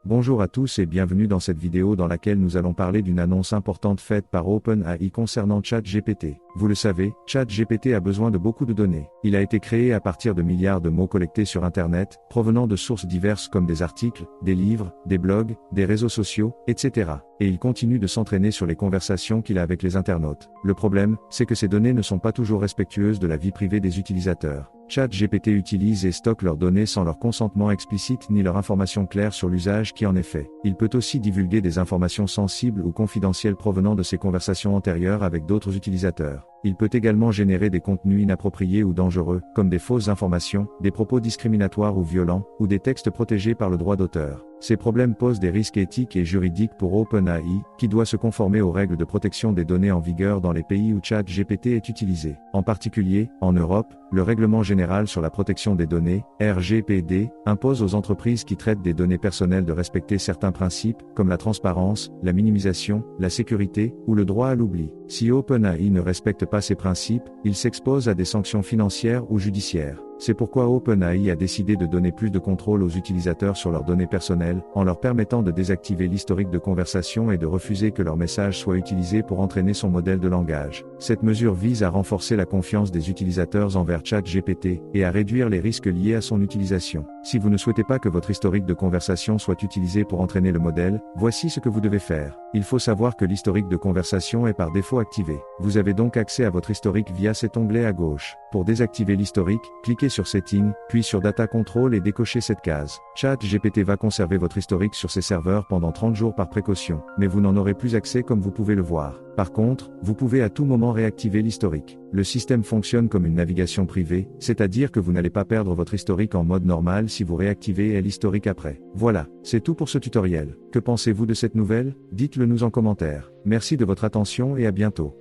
Bonjour à tous et bienvenue dans cette vidéo dans laquelle nous allons parler d'une annonce importante faite par OpenAI concernant ChatGPT. Vous le savez, ChatGPT a besoin de beaucoup de données. Il a été créé à partir de milliards de mots collectés sur Internet, provenant de sources diverses comme des articles, des livres, des blogs, des réseaux sociaux, etc. Et il continue de s'entraîner sur les conversations qu'il a avec les internautes. Le problème, c'est que ces données ne sont pas toujours respectueuses de la vie privée des utilisateurs. ChatGPT utilise et stocke leurs données sans leur consentement explicite ni leur information claire sur l'usage qui en est fait. Il peut aussi divulguer des informations sensibles ou confidentielles provenant de ses conversations antérieures avec d'autres utilisateurs. Il peut également générer des contenus inappropriés ou dangereux, comme des fausses informations, des propos discriminatoires ou violents, ou des textes protégés par le droit d'auteur. Ces problèmes posent des risques éthiques et juridiques pour OpenAI, qui doit se conformer aux règles de protection des données en vigueur dans les pays où ChatGPT est utilisé. En particulier, en Europe, le Règlement général sur la protection des données, RGPD, impose aux entreprises qui traitent des données personnelles de respecter certains principes, comme la transparence, la minimisation, la sécurité, ou le droit à l'oubli. Si OpenAI ne respecte pas ces principes, il s'expose à des sanctions financières ou judiciaires. C'est pourquoi OpenAI a décidé de donner plus de contrôle aux utilisateurs sur leurs données personnelles, en leur permettant de désactiver l'historique de conversation et de refuser que leur message soit utilisé pour entraîner son modèle de langage. Cette mesure vise à renforcer la confiance des utilisateurs envers ChatGPT, et à réduire les risques liés à son utilisation. Si vous ne souhaitez pas que votre historique de conversation soit utilisé pour entraîner le modèle, voici ce que vous devez faire. Il faut savoir que l'historique de conversation est par défaut activé. Vous avez donc accès à votre historique via cet onglet à gauche. Pour désactiver l'historique, cliquez sur Settings, puis sur Data Control et décochez cette case. ChatGPT va conserver votre historique sur ses serveurs pendant 30 jours par précaution, mais vous n'en aurez plus accès comme vous pouvez le voir. Par contre, vous pouvez à tout moment réactiver l'historique. Le système fonctionne comme une navigation privée, c'est-à-dire que vous n'allez pas perdre votre historique en mode normal si vous réactivez l'historique après. Voilà, c'est tout pour ce tutoriel. Que pensez-vous de cette nouvelle? Dites-le nous en commentaire. Merci de votre attention et à bientôt.